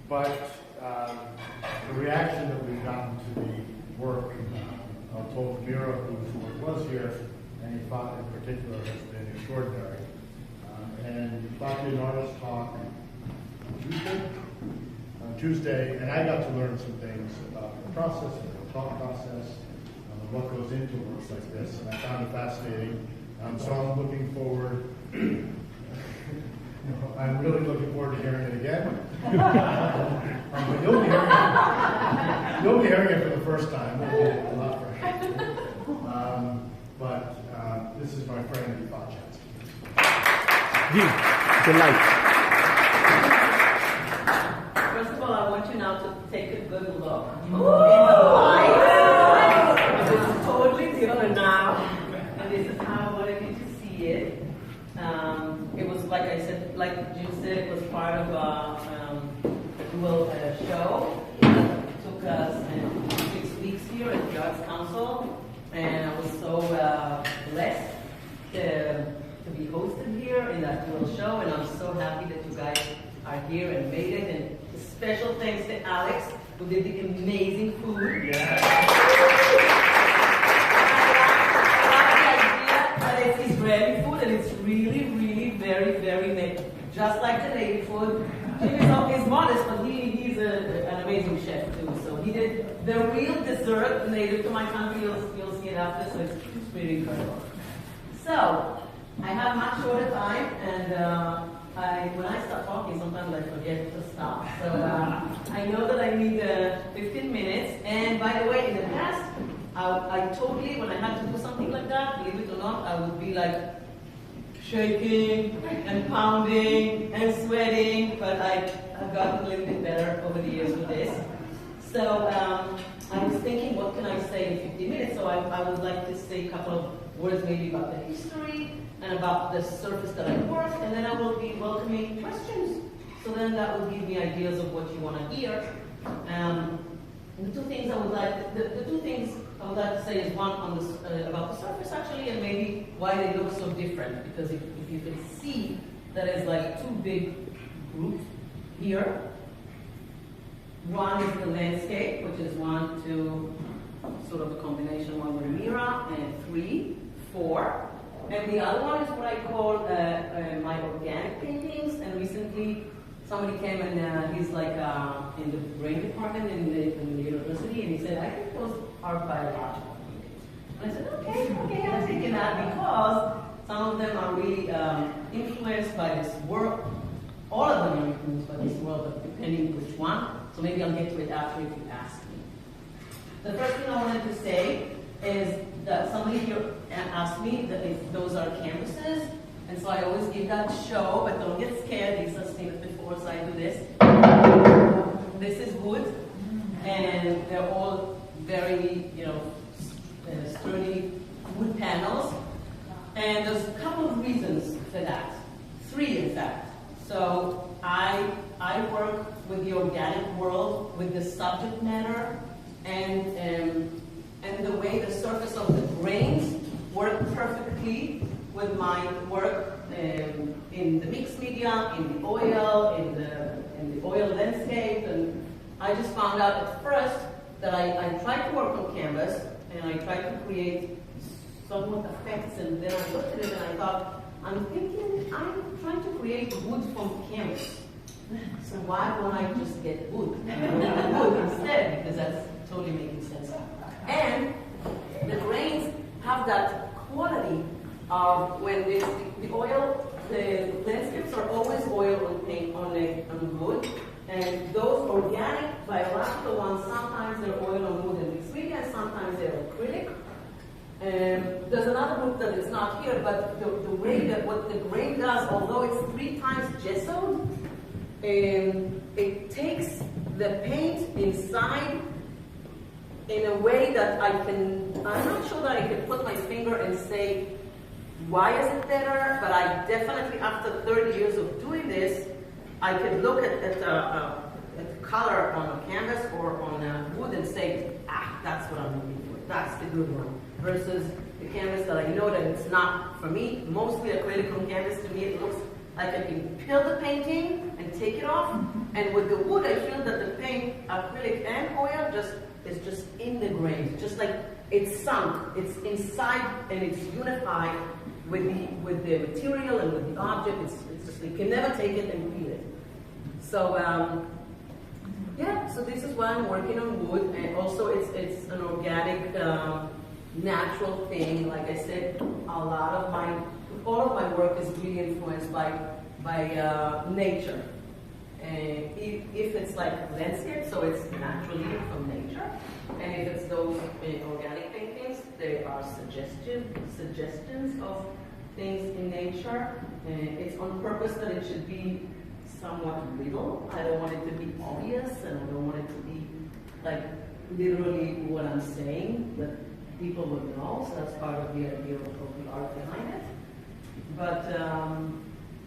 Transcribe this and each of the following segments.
but the reaction that we've gotten to the work of both Mira, whose work was here, and Ifat in particular, has been extraordinary. And Ifat did an artist talk on Tuesday, and I got to learn some things about the process, the thought process, what goes into works like this, and I found it fascinating. So I'm looking forward. I'm really looking forward to hearing it again. But you'll be hearing it for the first time. It'll be a lot fresher. But this is my friend Ifat. Delight. First of all, I want you now to take a good look in the light. It's totally different now, and this is how I wanted you to see it. It was, like I said, like Jim said, it was part of a dual show. It took us 6 weeks here at the Arts Council, and I was so blessed to be hosted here in that dual show, and I'm so happy that you guys are here and made it. And special thanks to Alex, who did the amazing food. Yeah. It's Israeli food, and it's really, really very, very nice. Just like the lady food. Jim is modest, but he's an amazing chef too. So he did the real dessert native to my country. You'll see it after, so it's really incredible. So I have much shorter time, and when I start talking, sometimes I forget to stop. So I know that I need 15 minutes. And by the way, in the past, I totally, when I had to do something like that, believe it or not, I would be like shaking and pounding and sweating, but I've gotten a little bit better over the years with this. So I was thinking, what can I say in 15 minutes? So I would like to say a couple of words maybe about the history and about the surface that I work, and then I will be welcoming questions. So then that will give me ideas of what you want to hear. The two things I would like to say is one on about the surface actually, and maybe why they look so different. Because if you can see, that is like two big groups here. One is the landscape, which is 1, 2, sort of a combination, 1 with Mira, and 3, 4. And the other one is what I call my organic paintings. And recently, somebody came and he's like in the brain department in the university, and he said, I think those are biological paintings. And I said, okay, I'm taking that because some of them are really influenced by this world. All of them are influenced by this world, but depending which one. So maybe I'll get to it after if you ask me. The first thing I wanted to say is that somebody here asked me that if those are canvases, and so I always give that show, but don't get scared. These are seen before, so I do this. This is wood, and they're all very, sturdy wood panels. And there's a couple of reasons for that. 3, in fact. So I work with the organic world, with the subject matter, and the way the surface of the grains work perfectly with my work in the mixed media, in the oil, in the oil landscape. And I just found out at first that I tried to work on canvas, and I tried to create somewhat effects, and then I looked at it and I thought, I'm trying to create wood from canvas. So why don't I just get wood? Wood instead, because that's totally making sense. And the grains have that quality of when the oil, the landscapes are always oil on paint on wood, and those organic biological ones, sometimes they're oil on wood and mixed media, and sometimes they're acrylic. There's another group that is not here, but the way that what the grain does, although it's 3 times gessoed, it takes the paint inside in a way that I'm not sure that I can put my finger and say, why is it better? But I definitely, after 30 years of doing this, I can look at the color on a canvas or on a wood and say, that's what I'm looking for. That's the good one. Versus the canvas that I know that it's not for me. Mostly acrylic on canvas, to me, it looks like I can peel the painting and take it off. And with the wood, I feel it's sunk, it's inside, and it's unified with the material and with the object. It's just, you can never take it and feel it. So, yeah, so this is why I'm working on wood, and also it's an organic, natural thing. Like I said, all of my work is really influenced by nature. And if it's like landscape, so it's naturally from nature. And if it's those organic paintings, they are suggestions of things in nature. And it's on purpose that it should be somewhat real. I don't want it to be obvious, and I don't want it to be like literally what I'm saying, that people would know. So that's part of the idea of the art behind it. But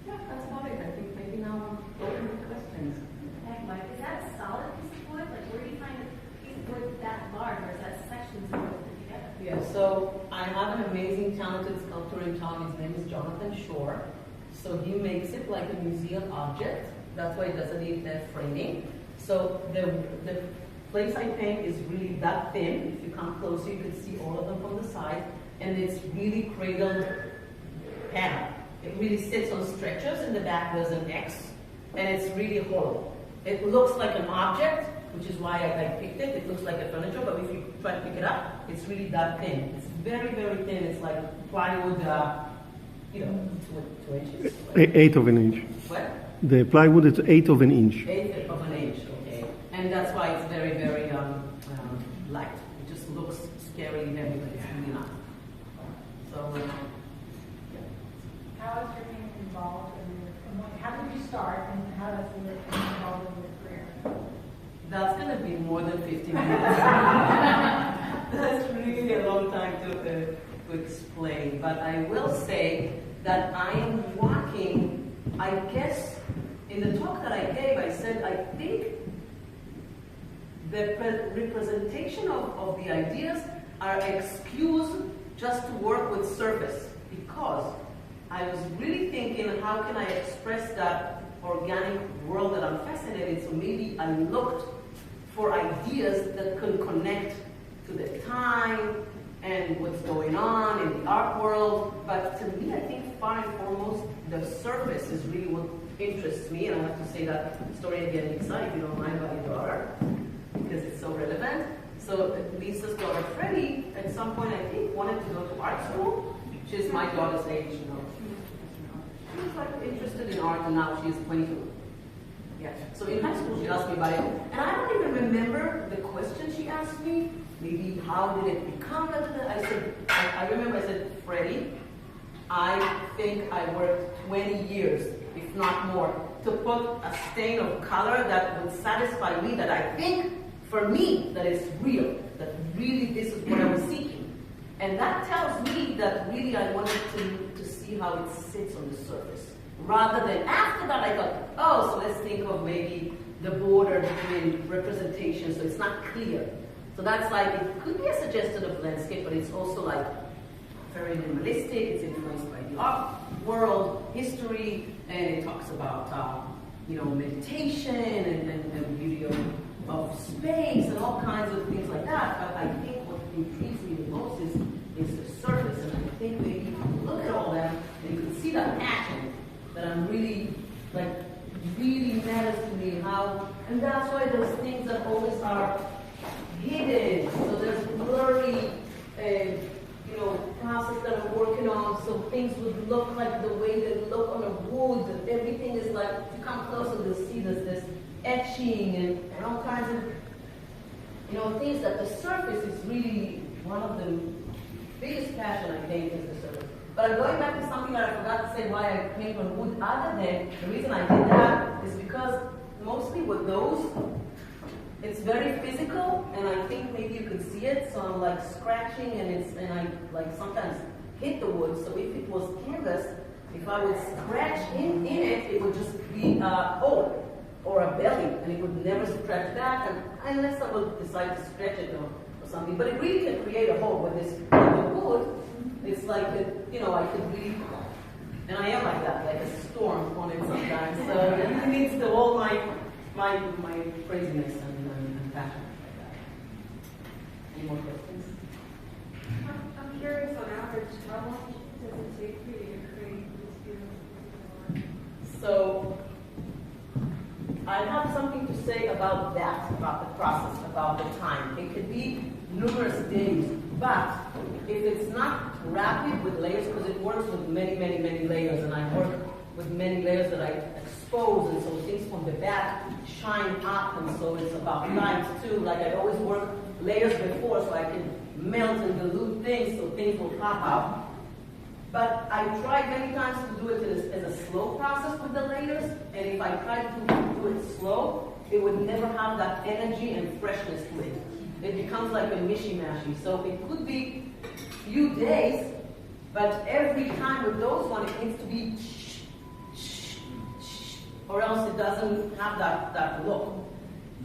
yeah, that's about it. I think maybe now I'm open to questions. Hey, Mike, is that a solid piece of wood? Like, where do you find a piece of wood that large, or is that sections of wood put together? Yeah, so I have an amazing, talented sculptor in town. His name is Jonathan Shore. So he makes it like a museum object. That's why it doesn't need that framing. So the place I paint is really that thin. If you come closer, you can see all of them from the side. And it's really cradled panel. It really sits on stretchers. In the back there's an X. And it's really hollow. It looks like an object, which is why I picked it. It looks like a furniture, but if you try to pick it up, it's really that thin. It's very, very thin. It's like plywood, 2 inches. Eighth of an inch. What? The plywood is eighth of an inch. Eighth of an inch, okay. And that's why it's very, very light. It just looks scary heavy, but it's really not. So, yeah. How is your painting involved how did you start, and how does it involve in your career? That's going to be more than 50 minutes. That's really a long time to explain. But I will say that I am walking, I guess, in the talk that I gave, I said, I think the representation of the ideas are excused just to work with surface, because I was really thinking, how can I express that organic world that I'm fascinated? So maybe I looked for ideas that could connect to the time and what's going on in the art world. But to me, I think far and foremost, the surface is really what interests me. And I have to say that story again, Lisa, if you don't mind, about your daughter, because it's so relevant. So Lisa's daughter, Freddie, at some point, I think, wanted to go to art school. She's my daughter's age, you know. She was like interested in art, and now she's 22. Yeah. So in high school, she asked me about it, and I don't even remember the question she asked me. Maybe how did it become that? I said, I remember I said, Freddie, I think I worked 20 years, if not more, to put a stain of color that would satisfy me, that I think, for me, that is real, that really this is what I was seeking. And that tells me that really I wanted to see how it sits on the surface. Rather than after that I thought, oh, so let's think of maybe the border between representation, so it's not clear. So that's like, it could be a suggestion of landscape, but it's also like very minimalistic. It's influenced by the art world, history, and it talks about meditation and beauty of space and all kinds of things like that. But I think what intrigues me the most is the surface, and I think maybe if you look at all that, and you can see that passion that I'm really matters to me. How, and that's why those things that always are hidden. So there's blurry, process that I'm working on, so things would look like the way they look on a wood, and everything is like, if you come closer, you'll see there's this etching and all kinds of, things that the surface is really one of the biggest passion I think is the surface. But I'm going back to something that I forgot to say why I paint on wood, other than the reason I did that is because mostly with those, it's very physical, and I think maybe you could see it, so I'm like scratching, and I like sometimes hit the wood, so if it was canvas, if I would scratch in it, it would just be a hole or a belly, and it would never scratch back, unless I would decide to stretch it or something. But it really can create a hole with this wood. It's like, I could really, and I am like that, like a storm on it sometimes, so it really needs to hold my craziness and passion like that. Any more questions? I'm curious, on average, how long does it take for you to create this beautiful work? So I have something to say about that, about the process, about the time. It could be numerous days, but if it's not rapid with layers, because it works with many, many, many layers, and I work with many layers that I expose, and so things from the back shine up, and so it's about light too. Like I always work layers before, so I can melt and dilute things, so things will pop out. But I tried many times to do it as a slow process with the layers, and if I tried to do it slow, it would never have that energy and freshness to it. It becomes like a mishy-mashy. So it could be a few days, but every time with those ones, it needs to be or else it doesn't have that look.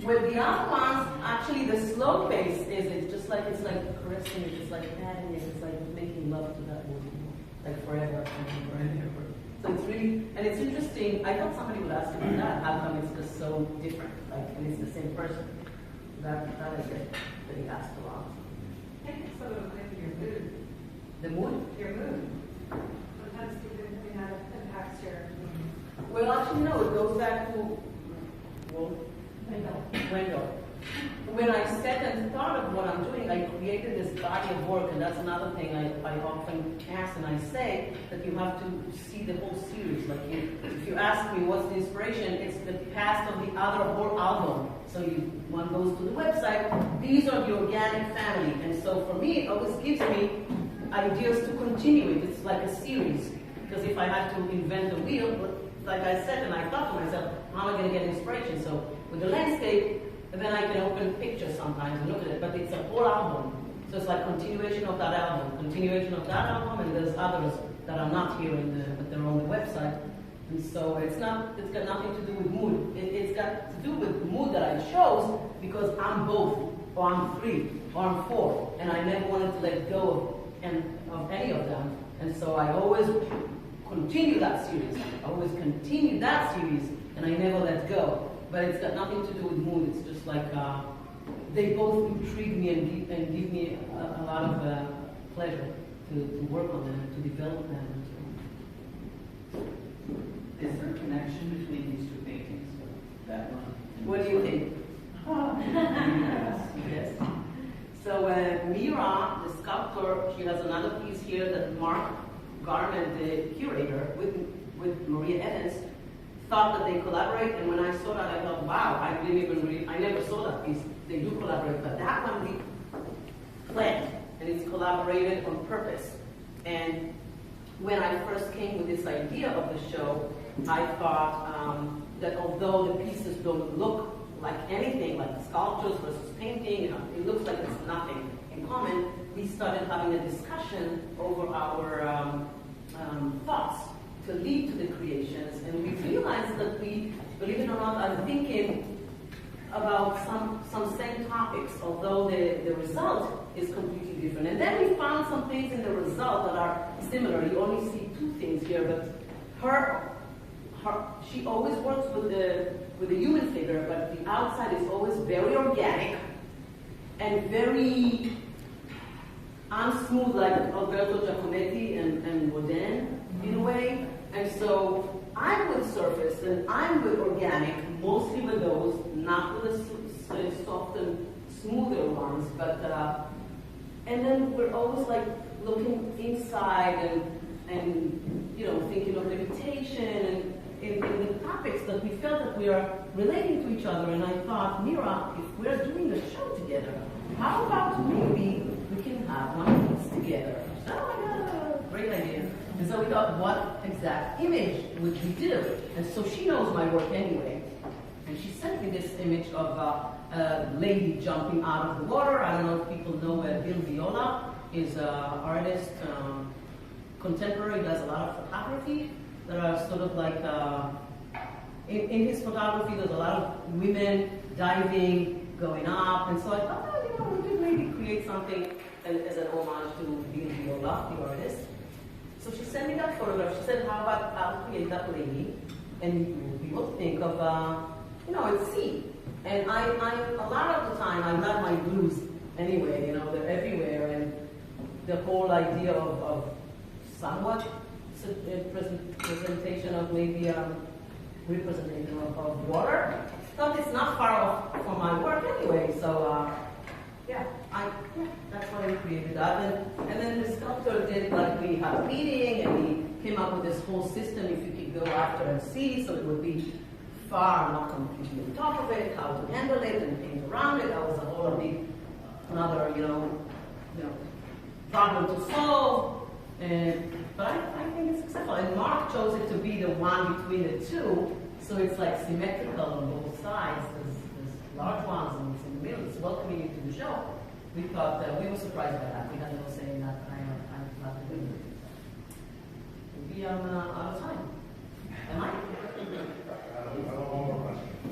With the other ones, actually the slow pace is it's like caressing it, it's like patting it, it's like making love to that wood, like forever and forever. So it's really, and it's interesting, I thought somebody would ask about that, how come it's just so different, like, and it's the same person. That is it, that he asked a lot. I think it's sort of maybe your mood. The mood? Your mood. Sometimes people think that impacts your Well, actually, no, it goes back to, well, Wendell. When I sat and thought of what I'm doing, I created this body of work, and that's another thing I often ask and I say, that you have to see the whole series. Like, if you ask me what's the inspiration, it's the past of the other whole album. So one goes to the website, these are the organic family. And so for me, it always gives me ideas to continue it. It's like a series. Because if I had to invent a wheel, like I said, and I thought to myself, how am I going to get inspiration? So with the landscape, and then I can open pictures sometimes and look at it, but it's a whole album. So it's like continuation of that album, continuation of that album, and there's others that are not here but they're on the website. And so it's got nothing to do with mood. It's got to do with mood that I chose because I'm both, or I'm 3, or I'm 4, and I never wanted to let go of any of them. And so I always continue that series. I always continue that series, and I never let go. But it's got nothing to do with mood. It's just like they both intrigue me and give me a lot of pleasure to work on them, to develop them. Is there a connection between these two paintings? That one? What do you think? Yes. So Mira, the sculptor, she has another piece here that Mark Garman, the curator, with Maria Evans, thought that they collaborate, and when I saw that, I thought, wow, I never saw that piece. They do collaborate, but that one we planned, and it's collaborated on purpose. And when I first came with this idea of the show, I thought that although the pieces don't look like anything, like sculptures versus painting, it looks like it's nothing in common, we started having a discussion over our thoughts to lead to the creations, and we realized that we, believe it or not, are thinking about some same topics, although the result is completely different. And then we found some things in the result that are similar. You only see 2 things here, but she always works with the human figure, but the outside is always very organic and very unsmooth, like Alberto Giacometti and Rodin in a way. And so I'm with surface and I'm with organic, mostly with those, not with the soft and smoother ones. But and then we're always like looking inside and thinking of meditation and in the topics that we felt that we are relating to each other. And I thought, Mira, if we're doing a show together, how about maybe we can have one of these together? Oh my God, great idea. And so we thought, what exact image would we do? And so she knows my work anyway. And she sent me this image of a lady jumping out of the water. I don't know if people know Bill Viola is an artist, contemporary, does a lot of photography that are sort of like, in his photography there's a lot of women diving, going up. And so I thought, we could maybe create something as an homage to Bill Viola, the artist. So she sent me that photograph. She said, how about I'll create that lady, and we will think of, it's sea. And a lot of the time, I love my blues anyway, they're everywhere. the whole idea of somewhat presentation of maybe representation of water. But it's not far off from my work anyway, so yeah, that's what I created that. And then the sculptor did, like, we had a meeting and he came up with this whole system if you could go after and see, so it would be far, not completely on top of it, how to handle it and things around it. That was a whole big, another, problem to solve. But I think it's successful. And Mark chose it to be the one between the two, so it's like symmetrical on both sides. There's large ones and it's in the middle. It's welcoming you to the show. We thought we were surprised by that. We had no say in that. I'm glad to do it. Maybe I'm out of time. Am I?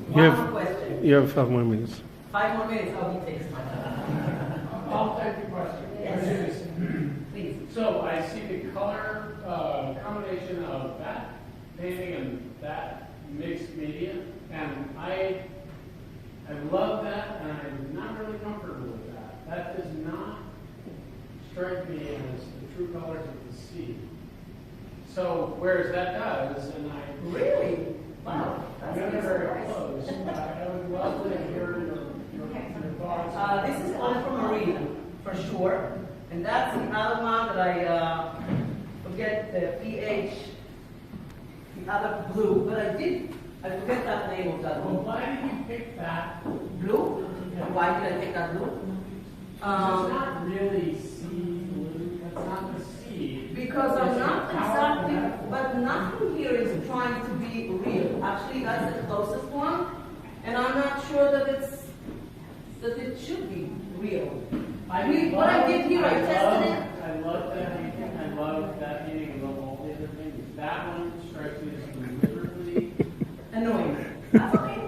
One more question. You have 5 more minutes. 5 more minutes. Oh, he takes my time. I'll take the question. Yes. Please. So I see the color combination of that painting and that mixed media, and I love that, and I'm not really comfortable with that. That does not strike me as the true colors of the sea. So whereas that does, and I Really? Wow. I'm That's not a very surprise. close. I would love to hear your thoughts. This is ultramarine, for sure. And that's the other one that I forget the pH, the other blue. But I forget that name of that Well, one. why did you pick that? Blue? Why did I pick that blue? It's not really sea blue. That's not the sea. Because I'm not It's a powerful exactly, metaphor. but nothing here is trying to be real. Actually, that's the closest one. And I'm not sure that it should be real. What I did here, I tested it. I love that painting. I love that painting. I love all the other paintings. That one strikes me as deliberately Annoying. That's okay.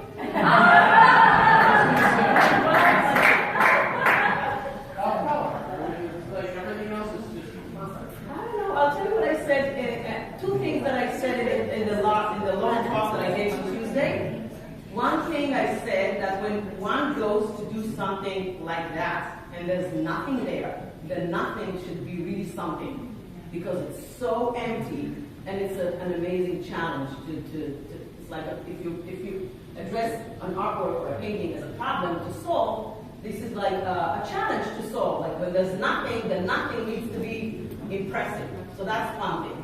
off color. I mean, it's like everything else is just perfect. I don't know. I'll tell you what I said. Two things that I said in the long talk that I gave on Tuesday. One thing I said that when one goes to do something like that and there's nothing there, then nothing should be really something because it's so empty and it's an amazing challenge it's like if you address an artwork or a painting as a problem to solve, this is like a challenge to solve. Like when there's nothing, then nothing needs to be impressive. So that's one thing.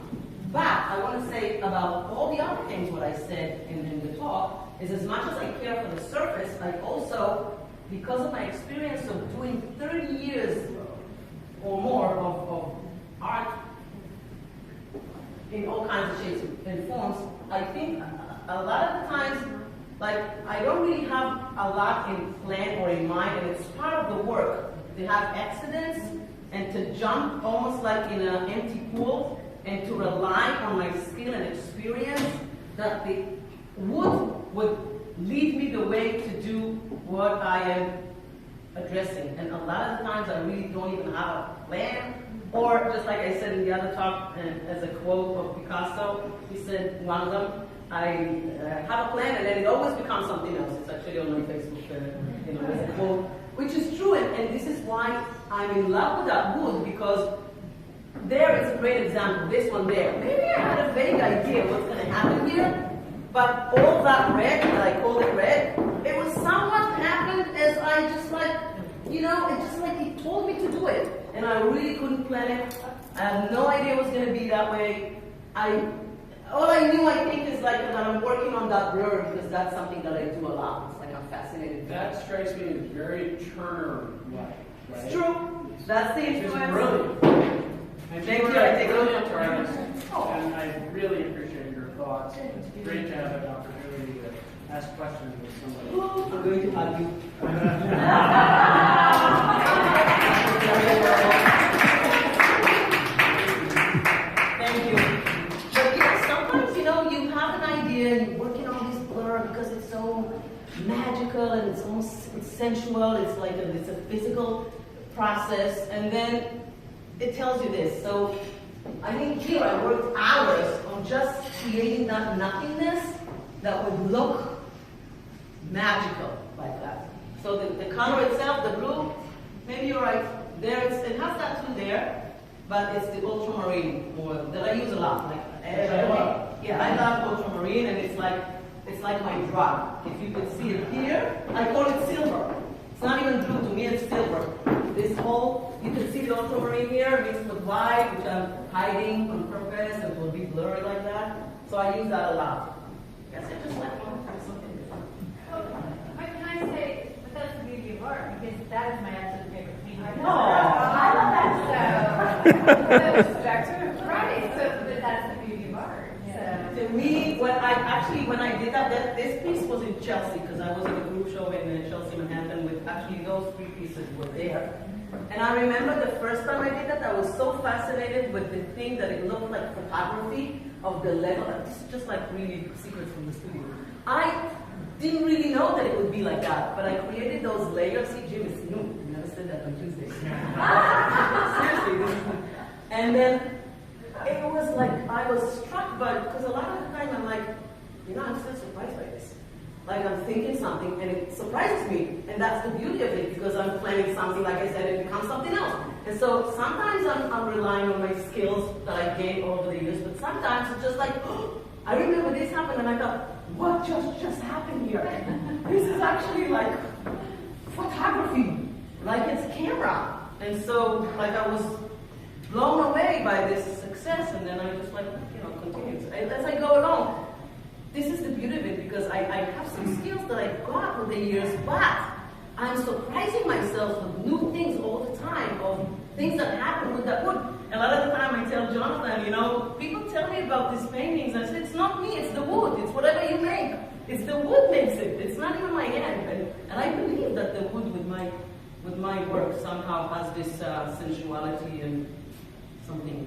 But I want to say about all the other things what I said in the talk is as much as I care for the surface, I also, because of my experience of doing 30 years or more of art in all kinds of shapes and forms, I think a lot of the times, like, I don't really have a lot in plan or in mind, and it's part of the work to have accidents and to jump almost like in an empty pool and to rely on my skill and experience that the wood would lead me the way to do what I am addressing. And a lot of the times I really don't even have a plan. Or just like I said in the other talk, as a quote of Picasso, he said, one of them, I have a plan and then it always becomes something else. It's actually on my Facebook, as a quote, which is true. And this is why I'm in love with that wood, because there is a great example, this one there. Maybe I had a vague idea what's going to happen here, but all that red, that I called it red, it was somewhat happened as I just like, it just like he told me to do it. And I really couldn't plan it. I had no idea it was going to be that way. All I knew, I think, is like that I'm working on that blur because that's something that I do a lot. It's like I'm fascinated. That strikes me as very Turner-like, right? It's true. That's the It's influence. brilliant. And Thank you you. are I a take brilliant it. artist, Oh. and I really appreciate your thoughts. It's great to have an opportunity to ask questions with somebody. I'm going to hug you. Thank you. But sometimes, you have an idea and you're working on this blur because it's so magical and it's almost sensual. It's like it's a physical process, and then it tells you this. So I think here I worked hours on just creating that nothingness that would look magical like that. So the color itself, the blue, maybe you're right. There it has that too there. but it's the ultramarine oil that I use a lot. Like, Which I love. yeah, I love ultramarine, and it's like my drug. If you could see it here, I call it silver. It's not even blue to me; it's silver. This whole, you can see the ultramarine here mixed with white, which I'm hiding on purpose, and it will be blurry like that. So I use that a lot. Yes, I just like something different. But can I say, but that's the beauty of art, because that is my absolute favorite painting. I know. I love that. So, right, so but that's the beauty of art. So. To me, when I did that this piece was in Chelsea, because I was at a group show in Chelsea, Manhattan, with actually those three pieces were there. And I remember the first time I did that, I was so fascinated with the thing that it looked like photography of the level. This is just like really secrets from the studio. I didn't really know that it would be like that, but I created those layers. See, Jim is new. I never said that on Tuesday. Seriously, this is new. And then it was like I was struck by it, because a lot of the time I'm like, I'm still surprised by this. Like I'm thinking something and it surprises me, and that's the beauty of it, because I'm planning something, like I said, it becomes something else. And so sometimes I'm relying on my skills that I gained over the years, but sometimes it's just like, oh, I remember this happened, and I thought, what just happened here? This is actually like photography, like it's camera. And so like I was blown away by this success, and then I just like, continued. As I go along, this is the beauty of it, because I have some skills that I got over the years, but I'm surprising myself with new things all the time, of things that happen with that wood. A lot of the time I tell Jonathan, people tell me about these paintings. I said, it's not me, it's the wood. It's whatever you make. It's the wood makes it. It's not even my hand. And I believe that the wood with my work somehow has this sensuality and something